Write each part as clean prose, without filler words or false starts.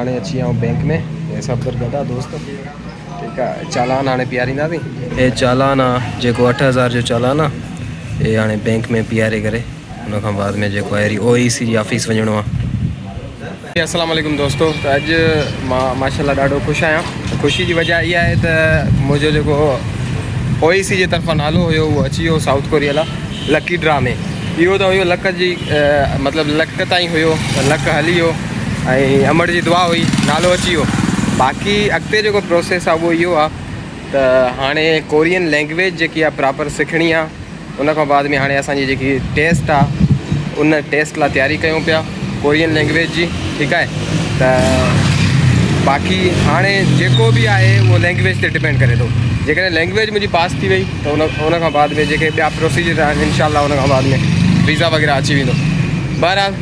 हाणे अची विया बैंक में ये सब गदा दोस्त। ठीक है, चालान हाणे पीआरींदासीं। हे चालान आहे जेको 8000 जो चालान आहे, ये हाणे बैंक में पीआरे करे उन खां बाद में जेको आहे OEC जी ऑफिस वञिणो आहे। अस्सलाम वालेकुम दोस्तों, तो अॼु मां माशाल्लाह ॾाढो ख़ुशि आहियां। ख़ुशी जी वजह इहा आहे त मुंहिंजो जेको OEC जे तरफ़ां नालो हुयो उहो अची वियो साउथ कोरिया लाइ लकी ड्रा में। इहो त हुयो लक जी मतिलबु लक ताईं हुयो, लक हली वियो ऐं अमड़ जी दुआ हुई, नालो अची वियो। बाक़ी अॻिते जेको प्रोसेस आहे उहो इहो आहे त हाणे कोरियन लैंग्वेज जेकी आहे प्रॉपर सिखणी आहे। उन खां बाद में हाणे असांजी जेकी टेस्ट आहे उन टेस्ट लाइ तयारी कयूं पिया कोरियन लैंग्वेज जी। ठीकु आहे, त बाक़ी हाणे जेको बि आहे उहो लैंग्वेज ते डिपेंड करे थो। जेकॾहिं लैंग्वेज मुंहिंजी पास थी वई त उन खां बाद में जेके ॿिया प्रोसीजर आहिनि इंशाल्लाह उन खां बाद में वीज़ा वग़ैरह अची वेंदो। बहरहाल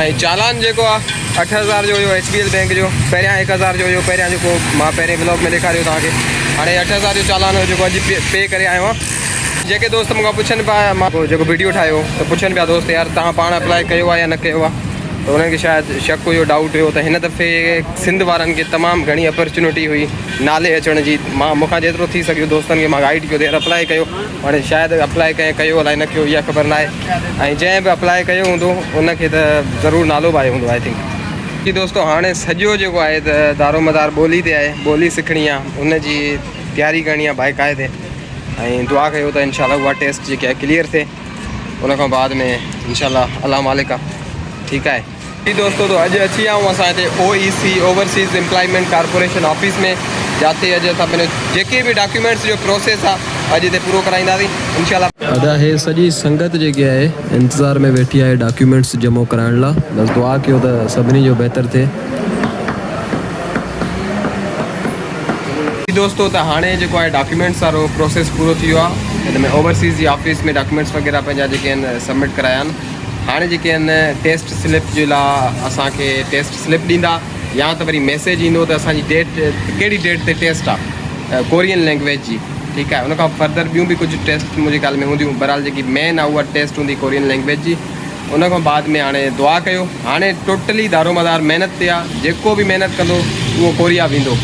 ऐं चालान जेको आहे 8000 जो हुयो HBL बैंक जो, पहिरियां 1000 जो हुयो। पहिरियां जेको मां पहिरें ब्लॉग में ॾेखारियो तव्हांखे, हाणे 8000 जो चालान हुयो जेको अॼु पे करे आयो आहियां। जेके दोस्त मूंखां पुछनि पिया, मां जेको वीडियो ठाहियो त पुछनि पिया दोस्त यार तव्हां पाण अप्लाई कयो आहे या न कयो आहे, त उन्हनि खे शायदि शक हुयो, डाउट हुयो त हिन दफ़े सिंध वारनि खे तमामु घणी अपॉर्चुनिटी हुई नाले अचण जी। मूंखां जेतिरो थी सघियो दोस्तनि खे मां गाइड कयो त यार अप्लाई कयो। हाणे शायदि अप्लाई कंहिं कयो अलाए न कयो इहा ख़बर न आहे, ऐं जंहिं बि अप्लाई कयो हूंदो उनखे त ज़रूरु नालो बि आयो हूंदो आई थिंक। जी दोस्तों, हाणे सॼो जेको आहे त दारोमदार ॿोली ते आहे, ॿोली सिखणी आहे, उनजी तयारी करणी आहे बाक़ाइदे, ऐं दुआ कयो त इंशाल्लाह उहा टेस्ट जेकी आहे क्लियर थिए। उन खां बाद में इंशाल्लाह अल्लाह मालिक आहे। ठीकु आहे जी दोस्तों, तो अॼु अची विया आहियूं असां हिते OEC overseas employment corporation office में, जाते अॼु असां पंहिंजो जेके बि डॉक्यूमेंट्स जो प्रोसेस आहे अॼु हिते पूरो कराईंदासीं इंशाल्लाह। अदा हे सॼी संगत जेकी आहे इंतज़ार में वेठी आहे डॉक्यूमेंट्स जमा कराइण लाइ। बसि दुआ कयो त सभिनी जो बहितर थिए। दोस्तों, त हाणे जेको आहे डॉक्यूमेंट्स वारो प्रोसेस पूरो थी वियो आहे। हिन में ओवरसीज़ जी ऑफिस में डॉक्यूमेंट्स वग़ैरह पंहिंजा जेके आहिनि सबमिट कराया आहिनि। हाणे जेके आहिनि टेस्ट स्लिप जे लाइ असांखे टेस्ट स्लिप ॾींदा, या त वरी मैसेज ईंदो त असांजी डेट कहिड़ी डेट ते टेस्ट आहे कोरियन लैंग्वेज जी। ठीकु आहे, उनखां फर्दर ॿियूं बि कुझु टेस्ट मुंहिंजे ख़्याल में हूंदियूं। बहरहाल जेकी मेन आहे उहा टेस्ट हूंदी कोरियन लैंग्वेज जी। उन खां बाद में हाणे दुआ कयो, हाणे टोटली दारोमदार महिनत ते आहे। जेको बि महिनत कंदो उहो कोरिया वेंदो।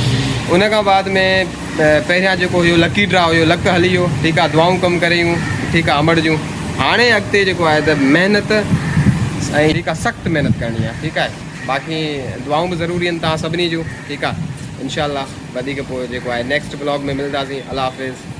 उन खां बाद में पहिरियां जेको हुयो लकी ड्रा हुयो, लक हली वियो। ठीकु आहे, दुआऊं कमु करियूं। ठीकु आहे, अमड़ जूं। हाणे अॻिते जेको आहे त महिनत ऐं ठीकु आहे सख़्तु महिनत करणी आहे। ठीकु आहे, बाक़ी दुआऊं बि ज़रूरी आहिनि तव्हां सभिनी जूं। ठीकु आहे, इंशाल्लाह वधीक पोइ जेको आहे नेक्स्ट ब्लॉग में मिलंदासीं। अल्लाह हाफ़िज़।